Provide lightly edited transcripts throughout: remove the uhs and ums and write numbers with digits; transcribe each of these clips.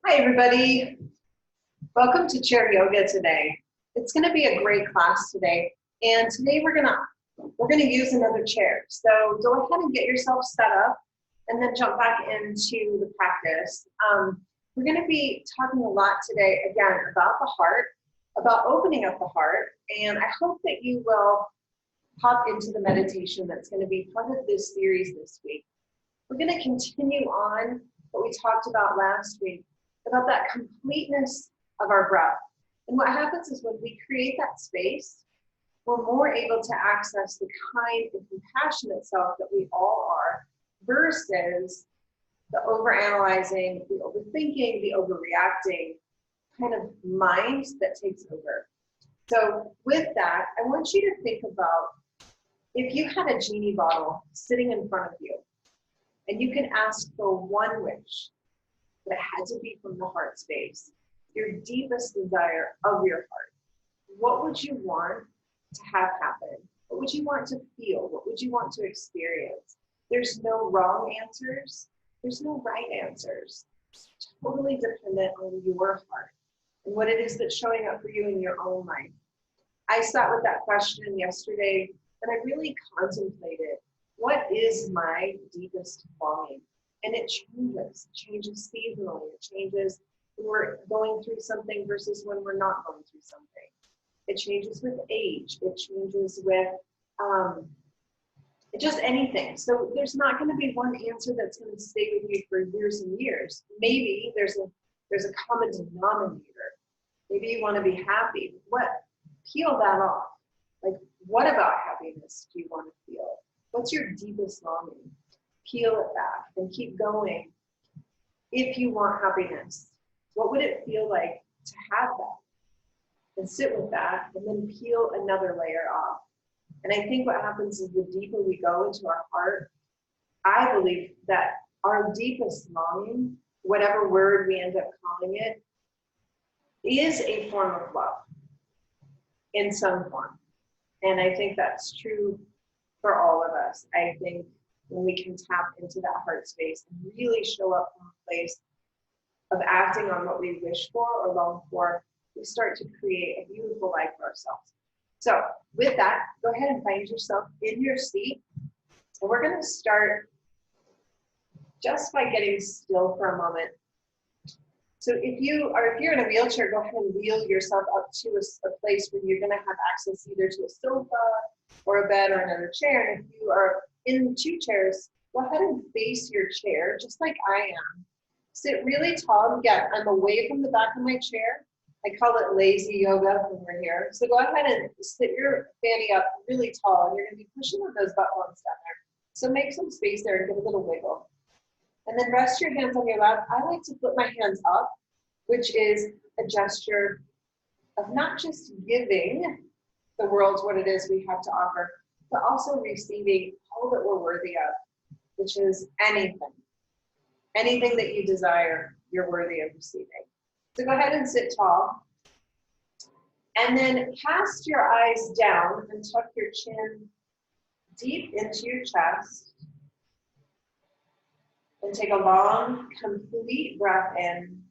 Hi, everybody. Welcome to chair yoga today. It's going to be a great class today. And today we're gonna use another chair. So go ahead and get yourself set up and then jump back into the practice. We're going to be talking a lot today, again, about the heart, about opening up the heart. And I hope that you will hop into the meditation that's going to be part of this series this week. We're going to continue on what we talked about last week, about that completeness of our breath. And what happens is when we create that space, we're more able to access the kind of compassionate self that we all are versus the overanalyzing, the overthinking, the overreacting kind of mind that takes over. So with that, I want you to think about if you had a genie bottle sitting in front of you and you can ask for one wish, but it had to be from the heart space, your deepest desire of your heart. What would you want to have happen? What would you want to feel? What would you want to experience? There's no wrong answers. There's no right answers. It's totally dependent on your heart and what it is that's showing up for you in your own life. I sat with that question yesterday and I really contemplated, what is my deepest longing? And it changes seasonally. It changes when we're going through something versus when we're not going through something. It changes with age. It changes with just anything. So there's not going to be one answer that's going to stay with you for years and years. Maybe there's a common denominator. Maybe you want to be happy. Peel that off. Like, what about happiness do you want to feel? What's your deepest longing? Peel it back and keep going. If you want happiness, what would it feel like to have that? And sit with that and then peel another layer off. And I think what happens is the deeper we go into our heart, I believe that our deepest longing, whatever word we end up calling it, is a form of love in some form. And I think that's true for all of us. I think when we can tap into that heart space and really show up from a place of acting on what we wish for or long for, we start to create a beautiful life for ourselves. So with that, go ahead and find yourself in your seat. And we're going to start just by getting still for a moment. So if you're in a wheelchair, go ahead and wheel yourself up to a place where you're going to have access either to a sofa or a bed or another chair. And if you are in 2 chairs, go ahead and face your chair just like I am. Sit really tall. Again, I'm away from the back of my chair. I call it lazy yoga when we're here. So go ahead and sit your fanny up really tall, and you're going to be pushing with those butt ones down there. So make some space there and give a little wiggle. And then rest your hands on your lap. I like to put my hands up, which is a gesture of not just giving the world what it is we have to offer, but also receiving all that we're worthy of, which is anything. Anything that you desire, you're worthy of receiving. So go ahead and sit tall. And then cast your eyes down and tuck your chin deep into your chest. And take a long, complete breath in.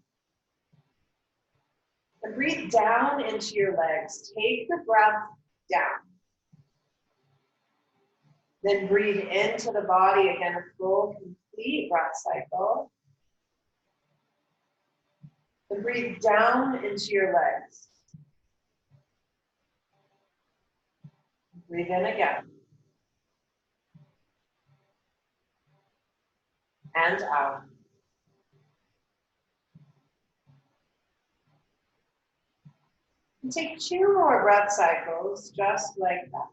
And breathe down into your legs. Take the breath down. Then breathe into the body again, a full, complete breath cycle. And breathe down into your legs. Breathe in again. And out. And take 2 more breath cycles, just like that.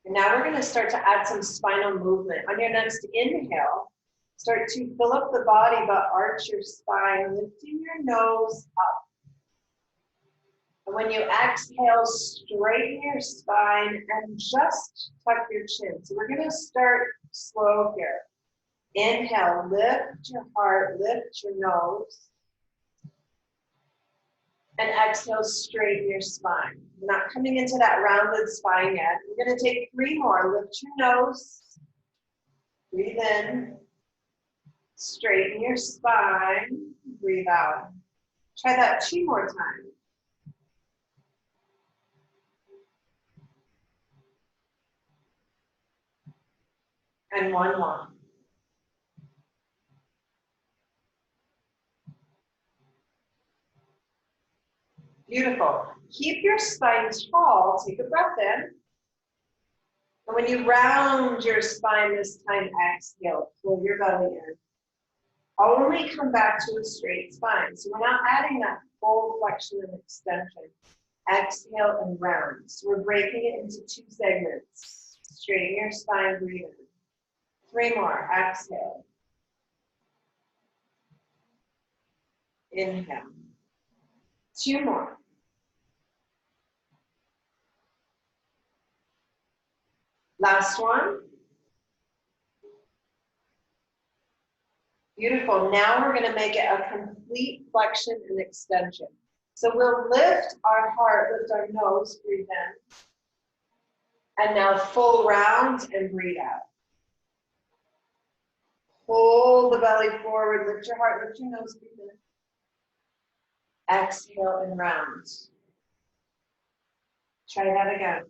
And now we're going to start to add some spinal movement. On your next inhale, start to fill up the body, but arch your spine, lifting your nose up. And when you exhale, straighten your spine and just tuck your chin. So we're going to start slow here. Inhale, lift your heart, lift your nose. And exhale, straighten your spine. We're not coming into that rounded spine yet. We're going to take 3 more. Lift your nose. Breathe in. Straighten your spine. Breathe out. Try that 2 more times. And 1 more. Beautiful. Keep your spine tall. Take a breath in. And when you round your spine this time, exhale. Pull your belly in. Only come back to a straight spine. So we're not adding that full flexion and extension. Exhale and round. So we're breaking it into 2 segments. Straighten your spine, breathe in. 3 more. Exhale. Inhale. 2 more. Last one. Beautiful. Now we're going to make it a complete flexion and extension. So we'll lift our heart, lift our nose, breathe in. And now full round and breathe out. Pull the belly forward, lift your heart, lift your nose, breathe in. Exhale and round. Try that again.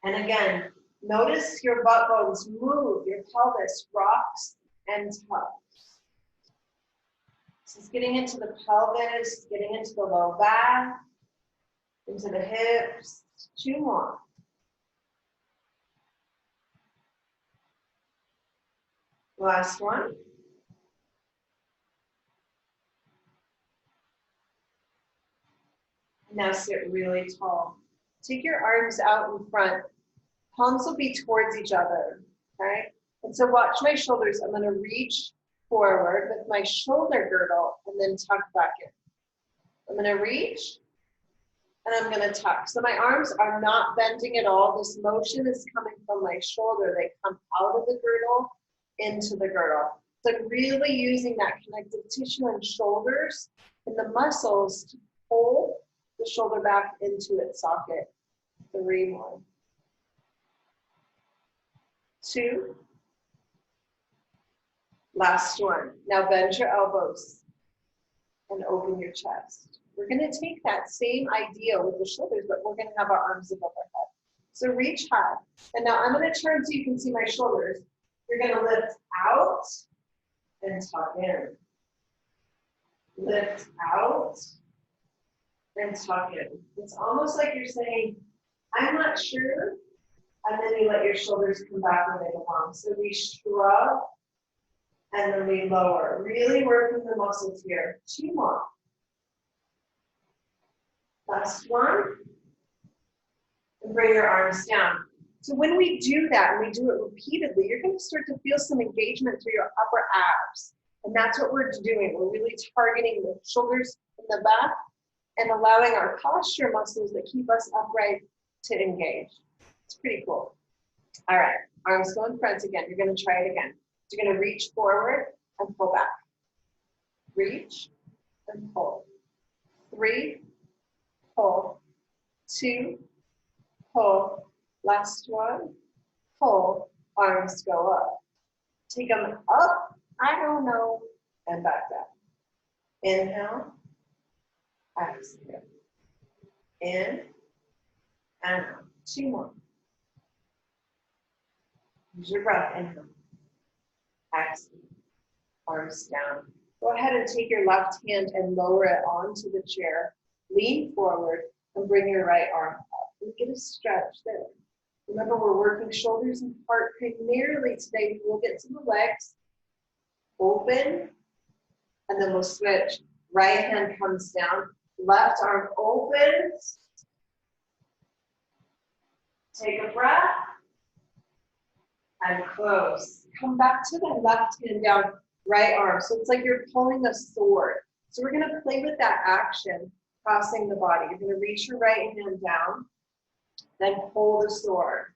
And again, notice your butt bones move, your pelvis rocks and tucks. So it's getting into the pelvis, getting into the low back, into the hips. 2 more. Last one. Now sit really tall. Take your arms out in front. Palms will be towards each other, okay? And so watch my shoulders. I'm gonna reach forward with my shoulder girdle and then tuck back in. I'm gonna reach and I'm gonna tuck. So my arms are not bending at all. This motion is coming from my shoulder. They come out of the girdle into the girdle. So really using that connective tissue and shoulders and the muscles to pull the shoulder back into its socket. 3 more. 2. Last one. Now bend your elbows and open your chest. We're going to take that same idea with the shoulders, but we're going to have our arms above our head. So reach high. And now I'm going to turn so you can see my shoulders. You're going to lift out and tuck in. Lift out and tuck in. It's almost like you're saying, I'm not sure. And then you let your shoulders come back where they belong. So we shrug and then we lower. Really working the muscles here. 2 more. Last one. And bring your arms down. So when we do that, and we do it repeatedly, you're going to start to feel some engagement through your upper abs. And that's what we're doing. We're really targeting the shoulders in the back and allowing our posture muscles that keep us upright to engage. It's pretty cool. All right, arms go in front again. You're going to try it again. You're going to reach forward and pull back. Reach and pull. 3, pull. 2, pull. Last one, pull. Arms go up. Take them up, I don't know, and back down. Inhale, exhale. In and out. 2 more. Use your breath. Inhale. Exhale. Arms down. Go ahead and take your left hand and lower it onto the chair. Lean forward and bring your right arm up. And get a stretch there. Remember, we're working shoulders and heart primarily today. We'll get to the legs. Open. And then we'll switch. Right hand comes down. Left arm opens. Take a breath. And close. Come back to the left hand down, right arm. So it's like you're pulling a sword. So we're going to play with that action, crossing the body. You're going to reach your right hand down, then pull the sword.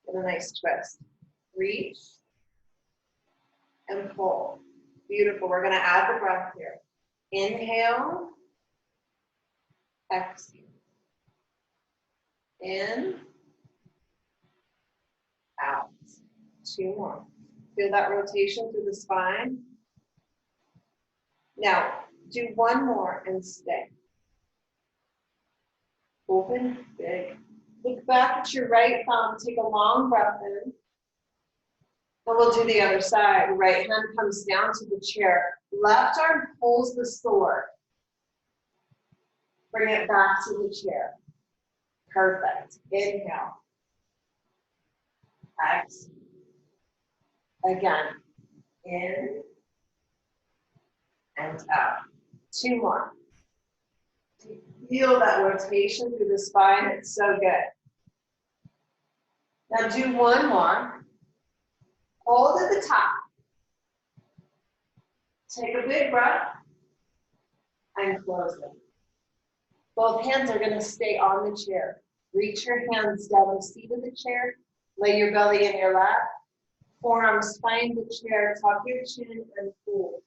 Get a nice twist. Reach and pull. Beautiful. We're going to add the breath here. Inhale. Exhale. In. Out. 2 more. Feel that rotation through the spine. Now, do 1 more and stay. Open, big. Look back at your right thumb. Take a long breath in. And we'll do the other side. Right hand comes down to the chair. Left arm pulls the sword. Bring it back to the chair. Perfect. Inhale. Exhale. Again. In and out. 2 more. Feel that rotation through the spine. It's so good. Now do 1 more. Hold at the top. Take a big breath and close it. Both hands are going to stay on the chair. Reach your hands down the seat of the chair. Lay your belly in your lap. Forearms find the chair. Tuck your chin and pull.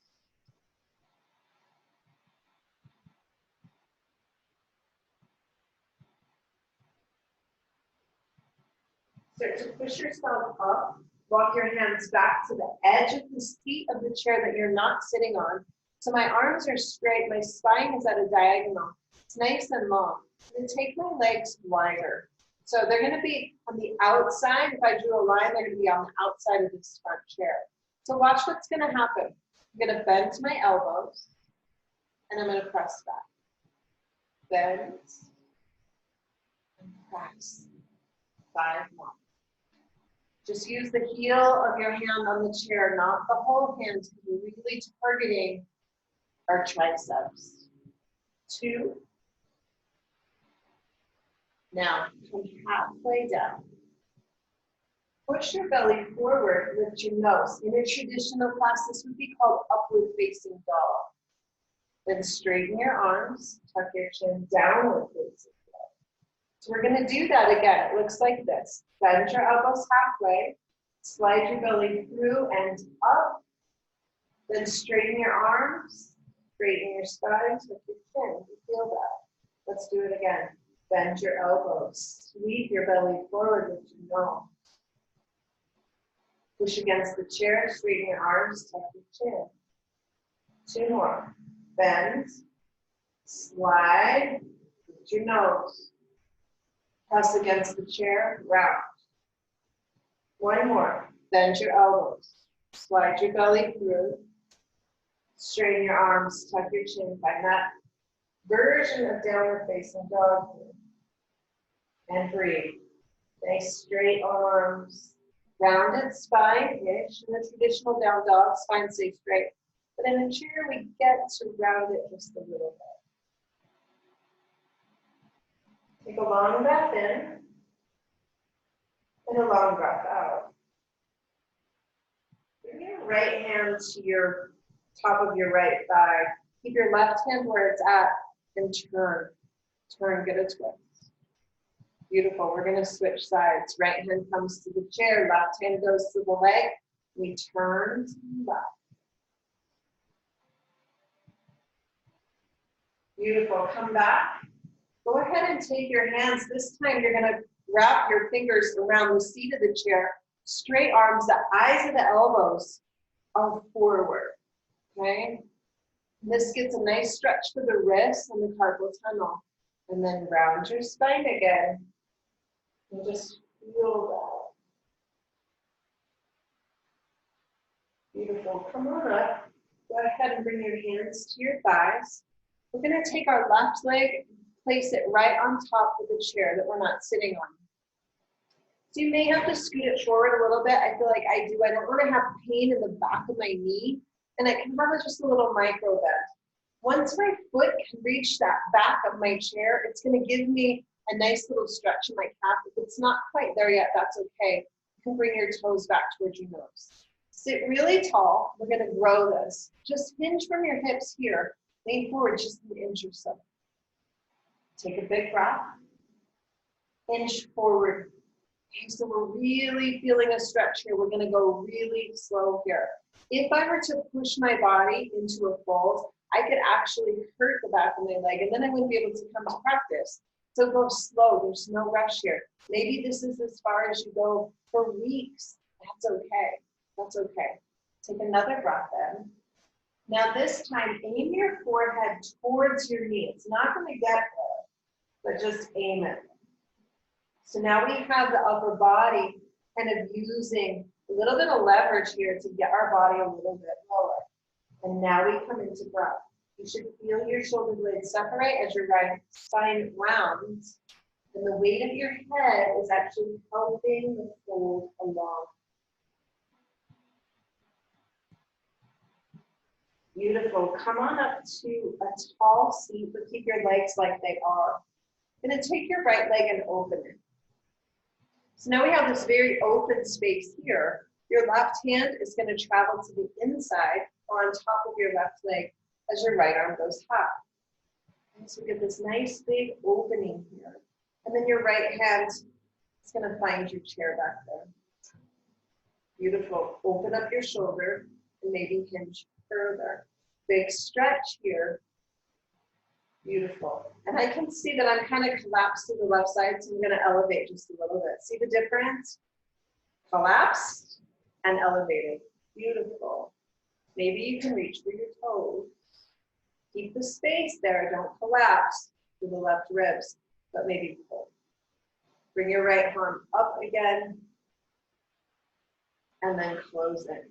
Start to push yourself up. Walk your hands back to the edge of the seat of the chair that you're not sitting on. So my arms are straight, my spine is at a diagonal. It's nice and long. And take my legs wider. So they're going to be on the outside. If I drew a line, they're going to be on the outside of this front chair. So watch what's going to happen. I'm going to bend my elbows, and I'm going to press back. Bend and press. 5 more. Just use the heel of your hand on the chair, not the whole hand, to be really targeting our triceps. 2. Now, come halfway down. Push your belly forward, lift your nose. In a traditional class, this would be called upward facing dog. Then straighten your arms, tuck your chin, downward facing dog. So we're going to do that again. It looks like this. Bend your elbows halfway, slide your belly through and up. Then straighten your arms, straighten your spine, tuck your chin. You feel that? Let's do it again. Bend your elbows, sweep your belly forward with your nose. Push against the chair, straighten your arms, tuck your chin. 2 more. Bend, slide, lift your nose. Press against the chair, round. 1 more. Bend your elbows. Slide your belly through. Straighten your arms, tuck your chin. Find that version of downward facing dog. And breathe. Nice straight arms. Rounded spine-ish. In the traditional down dog, spine stays straight. But in the chair, we get to round it just a little bit. Take a long breath in and a long breath out. Bring your right hand to your top of your right thigh. Keep your left hand where it's at and turn. Turn, get a twist. Beautiful. We're going to switch sides. Right hand comes to the chair. Left hand goes to the leg. We turn to the left. Beautiful. Come back. Go ahead and take your hands. This time you're going to wrap your fingers around the seat of the chair. Straight arms. The eyes of the elbows are forward. Okay? And this gets a nice stretch for the wrists and the carpal tunnel. And then round your spine again. And just feel that. Beautiful. Come on up. Go ahead and bring your hands to your thighs. We're going to take our left leg and place it right on top of the chair that we're not sitting on. So you may have to scoot it forward a little bit. I feel like I do. I don't want to have pain in the back of my knee. And I can have just a little micro bend. Once my foot can reach that back of my chair, it's going to give me a nice little stretch in my calf. If it's not quite there yet, that's okay. You can bring your toes back towards your nose. Sit really tall. We're going to grow this. Just hinge from your hips here. Lean forward just an inch or so. Take a big breath. Inch forward Okay, so we're really feeling a stretch here. We're gonna go really slow here. If I were to push my body into a fold, I could actually hurt the back of my leg and then I wouldn't be able to come to practice. So go slow, there's no rush here. Maybe this is as far as you go for weeks. That's okay, that's okay. Take another breath in. Now this time, aim your forehead towards your knee. It's not gonna get there, but just aim it. So now we have the upper body kind of using a little bit of leverage here to get our body a little bit lower. And now we come into breath. You should feel your shoulder blades separate as your right spine rounds. And the weight of your head is actually helping the fold along. Beautiful. Come on up to a tall seat, but keep your legs like they are. I'm going to take your right leg and open it. So now we have this very open space here. Your left hand is going to travel to the inside or on top of your left leg as your right arm goes high. And so we get this nice big opening here. And then your right hand is going to find your chair back there. Beautiful. Open up your shoulder and maybe hinge further. Big stretch here. Beautiful. And I can see that I'm kind of collapsed to the left side, so I'm going to elevate just a little bit. See the difference? Collapsed and elevated. Beautiful. Maybe you can reach for your toes. Keep the space there. Don't collapse to the left ribs, but maybe pull. Bring your right arm up again, and then close in.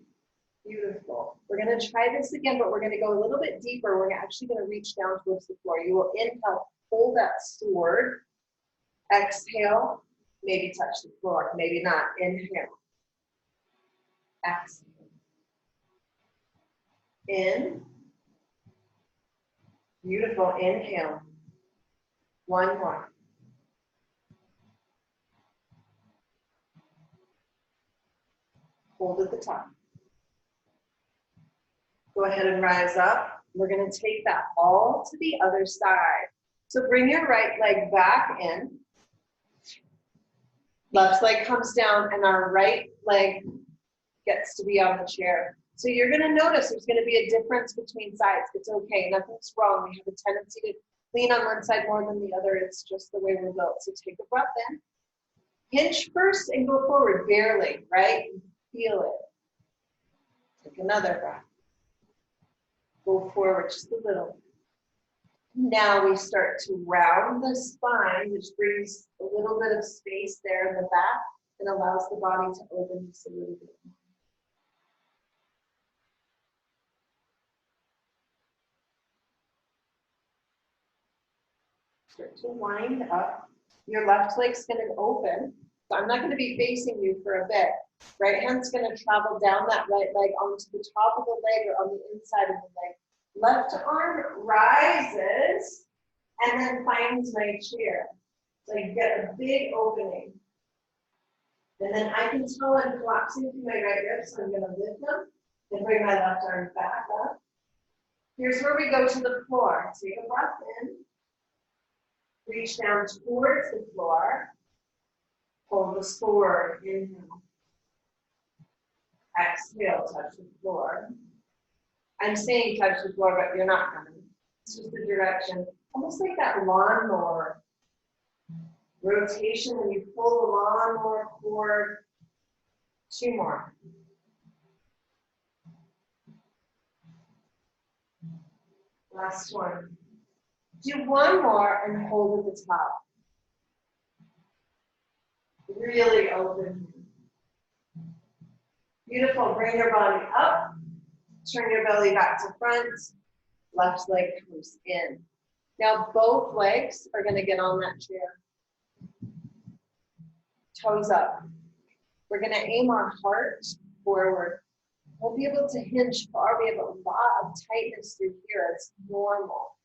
Beautiful. We're going to try this again, but we're going to go a little bit deeper. We're actually going to reach down towards the floor. You will inhale, hold that sword. Exhale, maybe touch the floor, maybe not. Inhale. Exhale. In. Beautiful. Inhale. One more. Hold at the top. Go ahead and rise up. We're going to take that all to the other side. So bring your right leg back in. Left leg comes down and our right leg gets to be on the chair. So you're going to notice there's going to be a difference between sides. It's okay. Nothing's wrong. We have a tendency to lean on one side more than the other. It's just the way we're built. So take a breath in. Hinge first and go forward, barely, right? Feel it. Take another breath. Go forward just a little. Now we start to round the spine, which brings a little bit of space there in the back and allows the body to open just a little bit more. Start to wind up. Your left leg's going to open. So I'm not going to be facing you for a bit. Right hand's going to travel down that right leg onto the top of the leg or on the inside of the leg. Left arm rises and then finds my chair. So you get a big opening. And then I can tell I'm collapsing through my right ribs, so I'm going to lift them and bring my left arm back up. Here's where we go to the floor. Take a breath in. Reach down towards the floor. Hold this forward. Inhale. Exhale, touch the floor. I'm saying touch the floor, but you're not coming. It's just the direction. Almost like that lawnmower rotation when you pull the lawnmower cord. 2 more. Last one. Do 1 more and hold at the top. Really open. Beautiful. Bring your body up. Turn your belly back to front. Left leg comes in. Now both legs are going to get on that chair. Toes up. We're going to aim our heart forward. We'll be able to hinge far. We have a lot of tightness through here. It's normal.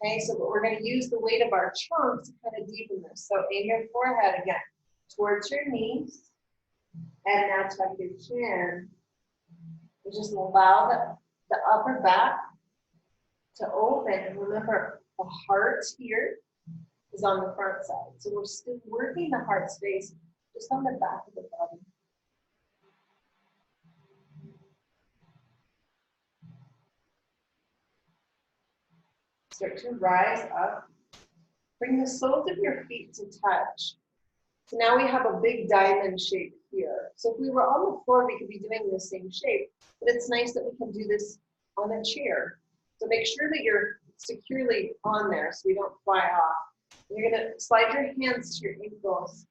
Okay, so we're going to use the weight of our trunk to kind of deepen this. So aim your forehead again towards your knees. And now tuck your chin. And just allow the upper back to open. And remember, the heart here is on the front side. So we're still working the heart space, just on the back of the body. Start to rise up. Bring the soles of your feet to touch. So now we have a big diamond shape here. So if we were on the floor, we could be doing the same shape, but it's nice that we can do this on a chair. So make sure that you're securely on there so we don't fly off. You're gonna slide your hands to your ankles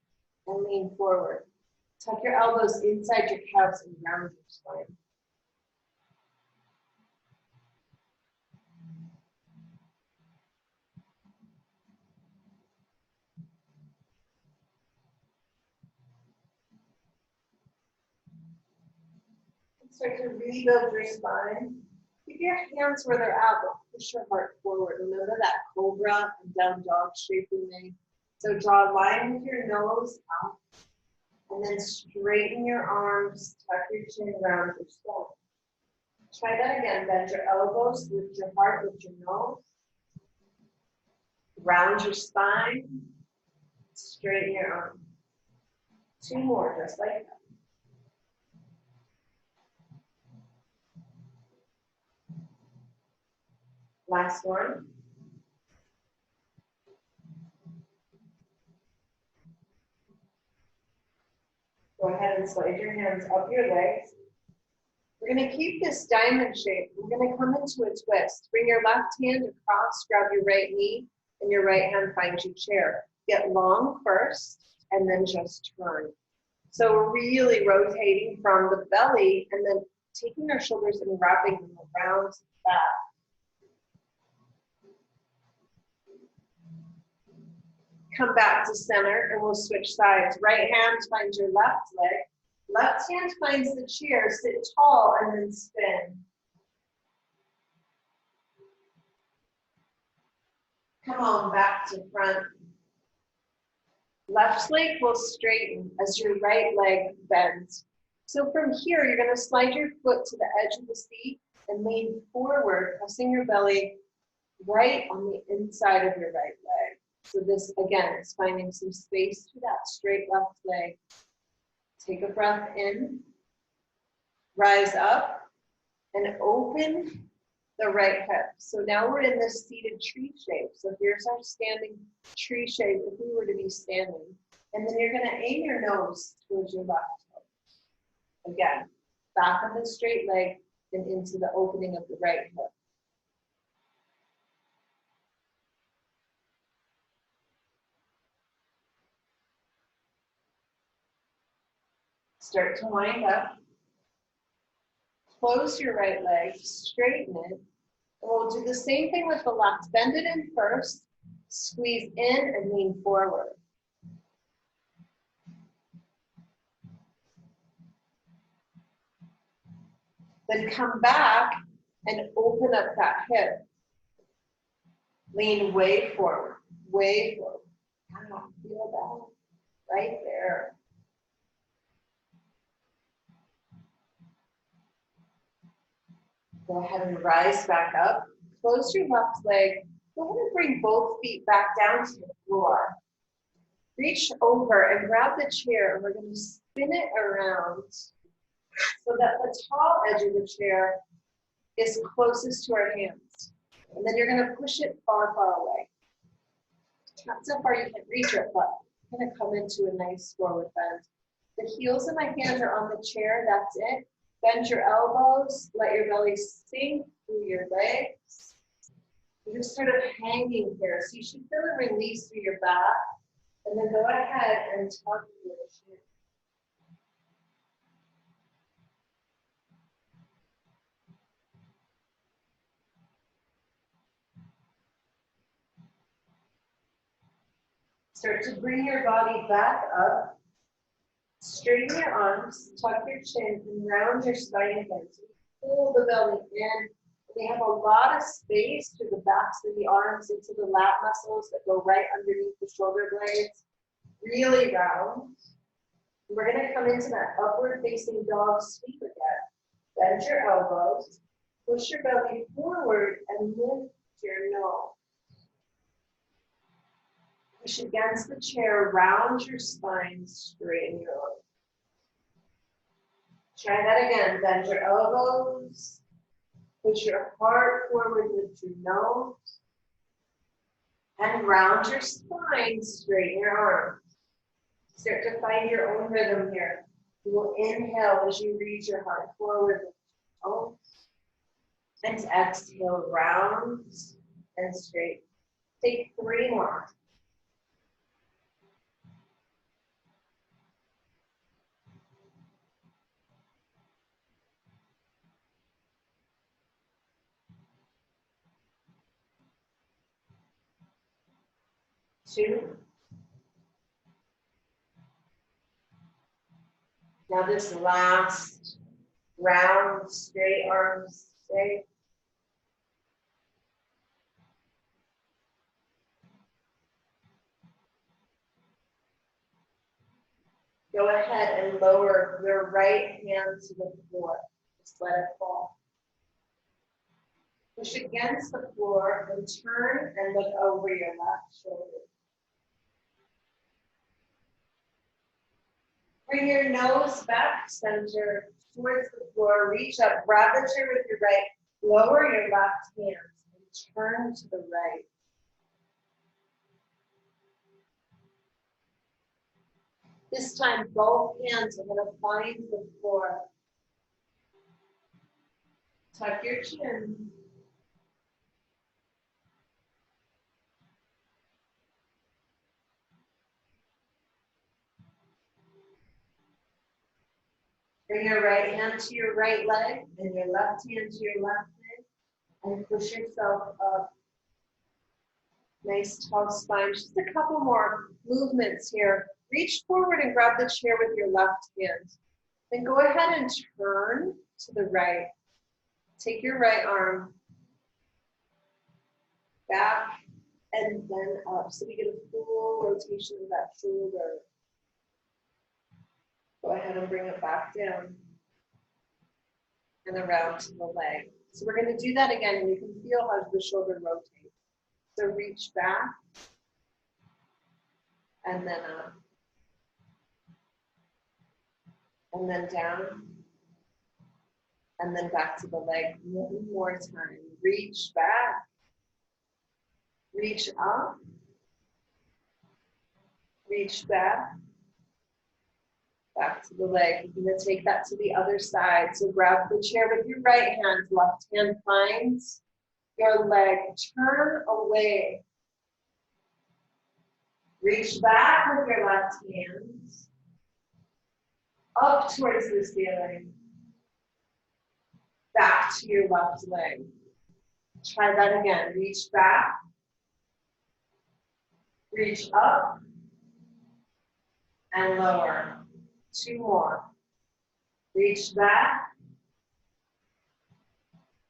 and lean forward. Tuck your elbows inside your calves and round your spine. Start to rebuild your spine. Keep your hands where they're at, but push your heart forward. Remember that cobra and down dog shape we made. So draw a line with your nose up, and then straighten your arms, tuck your chin, round your spine. Try that again. Bend your elbows, lift your heart, lift your nose. Round your spine, straighten your arms. 2 more, just like that. Last one. Go ahead and slide your hands up your legs. We're going to keep this diamond shape. We're going to come into a twist. Bring your left hand across, grab your right knee, and your right hand finds your chair. Get long first, and then just turn. So we're really rotating from the belly, and then taking our shoulders and wrapping them around the back. Come back to center, and we'll switch sides. Right hand finds your left leg. Left hand finds the chair. Sit tall and then spin. Come on, back to front. Left leg will straighten as your right leg bends. So from here, you're going to slide your foot to the edge of the seat and lean forward, pressing your belly right on the inside of your right leg. So this, again, is finding some space to that straight left leg. Take a breath in, rise up, and open the right hip. So now we're in this seated tree shape. So here's our standing tree shape if we were to be standing. And then you're going to aim your nose towards your left hip. Again, back on the straight leg and into the opening of the right hip. Start to wind up. Close your right leg, straighten it. And we'll do the same thing with the left. Bend it in first, squeeze in and lean forward. Then come back and open up that hip. Lean way forward, way forward. Wow, feel that right there. Go ahead and rise back up. Close your left leg. Go ahead and bring both feet back down to the floor. Reach over and grab the chair, and we're going to spin it around so that the tall edge of the chair is closest to our hands. And then you're going to push it far, far away. Not so far you can reach it, but I'm going to come into a nice forward bend. The heels of my hands are on the chair. That's it. Bend your elbows. Let your belly sink through your legs. You're just sort of hanging here. So you should feel a release through your back. And then go ahead and tuck your chin. Start to bring your body back up. Straighten your arms, tuck your chin, and round your spine again. So pull the belly in. We have a lot of space through the backs of the arms into the lat muscles that go right underneath the shoulder blades. Really round. We're going to come into that upward facing dog sweep again. Bend your elbows, push your belly forward, and lift your nose. Push against the chair, round your spine, straighten your arms. Try that again. Bend your elbows. Push your heart forward with your nose. And round your spine, straighten your arms. Start to find your own rhythm here. You will inhale as you reach your heart forward with your nose. And exhale, round and straight. Take 3 more. Two. Now this last round, straight arms, straight. Go ahead and lower your right hand to the floor. Just let it fall. Push against the floor and turn and look over your left shoulder. Bring your nose back center towards the floor. Reach up, grab the chair with your right. Lower your left hand and turn to the right. This time, both hands are going to find the floor. Tuck your chin. Bring your right hand to your right leg and your left hand to your left leg. And push yourself up. Nice tall spine. Just a couple more movements here. Reach forward and grab the chair with your left hand. Then go ahead and turn to the right. Take your right arm back and then up. So we get a full rotation of that shoulder. Go ahead and bring it back down and around to the leg. So we're going to do that again, and you can feel how the shoulder rotates. So reach back and then up and then down and then back to the leg. One more time. Reach back, reach up, reach back, back to the leg. You're going to take that to the other side. So grab the chair with your right hand, left hand finds your leg. Turn away. Reach back with your left hand, up towards the ceiling, back to your left leg. Try that again. Reach back, reach up, and lower. 2 more. Reach back,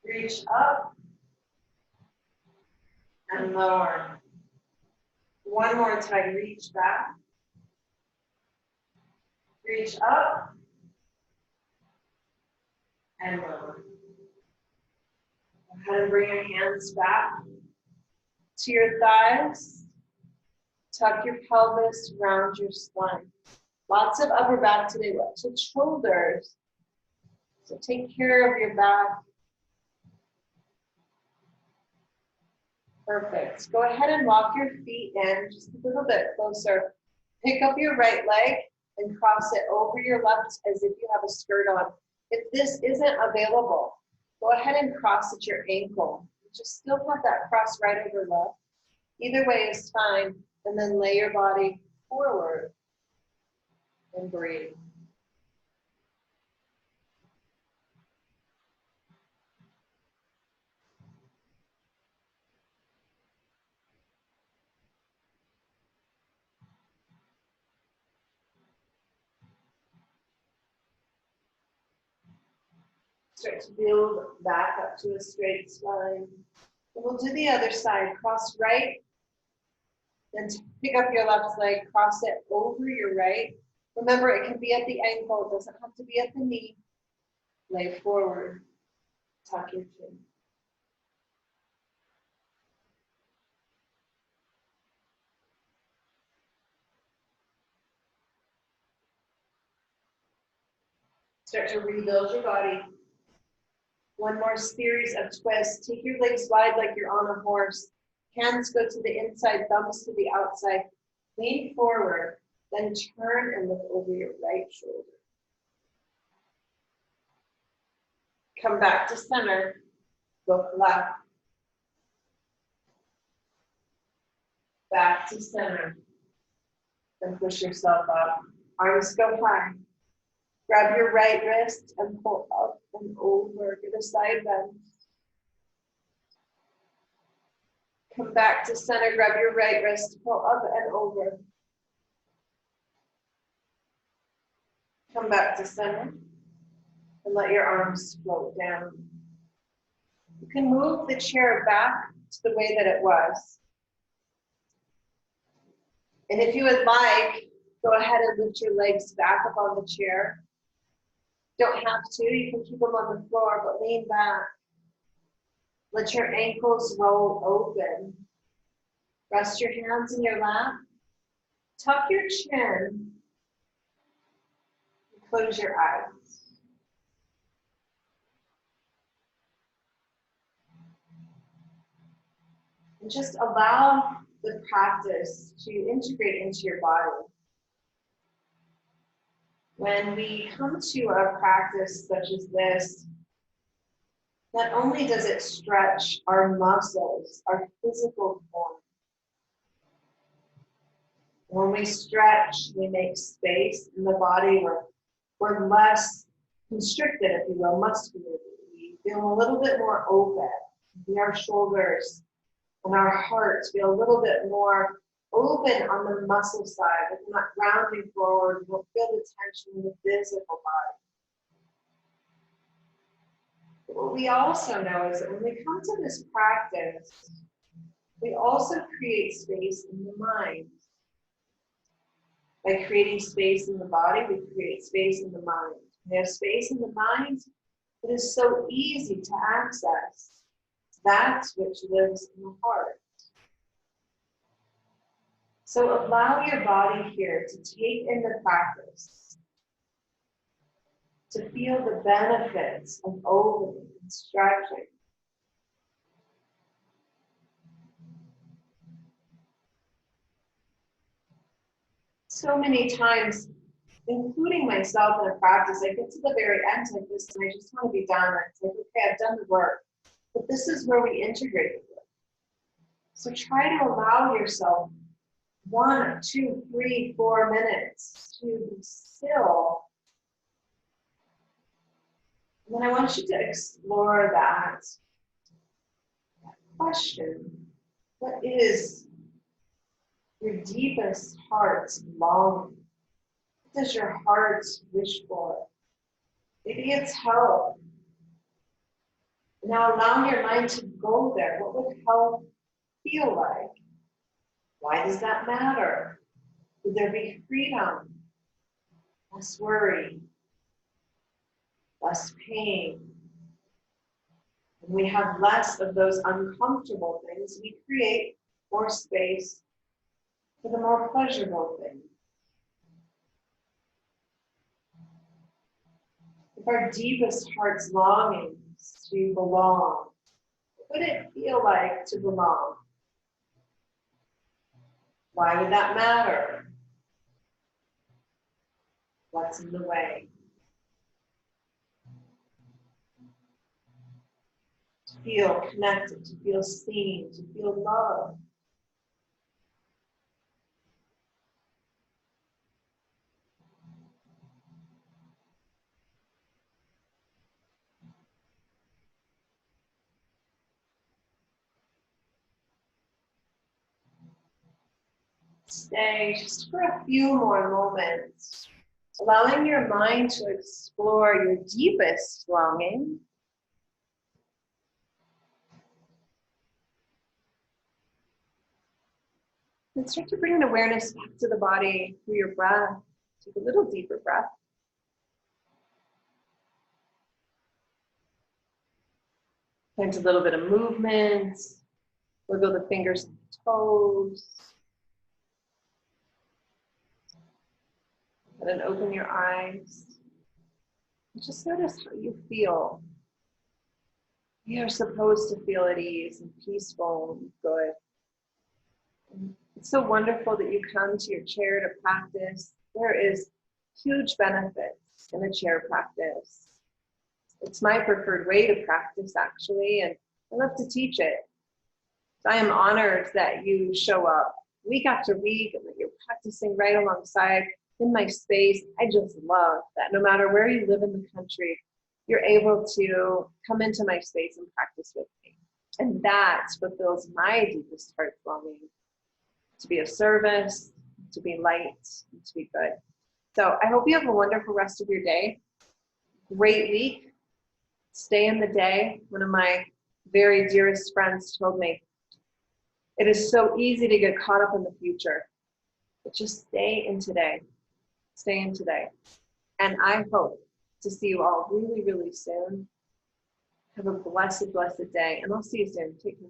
reach up, and lower. 1 more time. Reach back, reach up, and lower. Go ahead and bring your hands back to your thighs. Tuck your pelvis, round your spine. Lots of upper back today, lots of shoulders. So take care of your back. Perfect. Go ahead and walk your feet in just a little bit closer. Pick up your right leg and cross it over your left as if you have a skirt on. If this isn't available, go ahead and cross at your ankle. Just still have that cross right over left. Either way is fine. And then lay your body forward and breathe. Start to build back up to a straight spine. And we'll do the other side. Cross right, then pick up your left leg, cross it over your right. Remember, it can be at the ankle, it doesn't have to be at the knee. Lay forward, tuck your chin. Start to rebuild your body. One more series of twists. Take your legs wide like you're on a horse. Hands go to the inside, thumbs to the outside. Lean forward, then turn and look over your right shoulder. Come back to center. Look left. Back to center. Then push yourself up. Arms go high. Grab your right wrist and pull up and over. Get a side bend. Come back to center. Grab your right wrist, pull up and over. Come back to center. And let your arms float down. You can move the chair back to the way that it was. And if you would like, go ahead and lift your legs back up on the chair. Don't have to, you can keep them on the floor, but lean back. Let your ankles roll open. Rest your hands in your lap. Tuck your chin. And close your eyes. And just allow the practice to integrate into your body. When we come to a practice such as this, not only does it stretch our muscles, our physical form. When we stretch, we make space in the body. We're less constricted, if you will, muscularly. We feel a little bit more open. Our shoulders and our hearts feel a little bit more open on the muscle side. If we're not rounding forward, we'll feel the tension in the physical body. But what we also know is that when we come to this practice, we also create space in the mind. By creating space in the body, we create space in the mind. We have space in the mind, it is so easy to access that which lives in the heart. So allow your body here to take in the practice, to feel the benefits of opening and stretching. So many times, including myself in a practice, I get to the very end like this and I just want to be done. It's like, okay, I've done the work. But this is where we integrate it. So try to allow yourself 1, 2, 3, 4 minutes to be still. And then I want you to explore that question. What is your deepest heart's longing? What does your heart wish for? Maybe it's health. Now allow your mind to go there. What would health feel like? Why does that matter? Would there be freedom? Less worry? Less pain? When we have less of those uncomfortable things, we create more space for the more pleasurable things. If our deepest heart's longing is to belong, what would it feel like to belong? Why would that matter? What's in the way? To feel connected, to feel seen, to feel loved. Stay just for a few more moments, allowing your mind to explore your deepest longing. And start to bring an awareness back to the body through your breath. Take a little deeper breath. Find a little bit of movement. Wiggle the fingers and toes. And then open your eyes. Just notice how you feel. You're supposed to feel at ease and peaceful and good. And it's so wonderful that you come to your chair to practice. There is huge benefits in a chair practice. It's my preferred way to practice, actually, and I love to teach it. So I am honored that you show up week after week and that you're practicing right alongside in my space. I just love that no matter where you live in the country, you're able to come into my space and practice with me. And that fulfills my deepest heart's longing, to be of service, to be light, and to be good. So I hope you have a wonderful rest of your day. Great week. Stay in the day. One of my very dearest friends told me, it is so easy to get caught up in the future, but just stay in today. Stay in today. And I hope to see you all really, really soon. Have a blessed, blessed day, and I'll see you soon. Take care.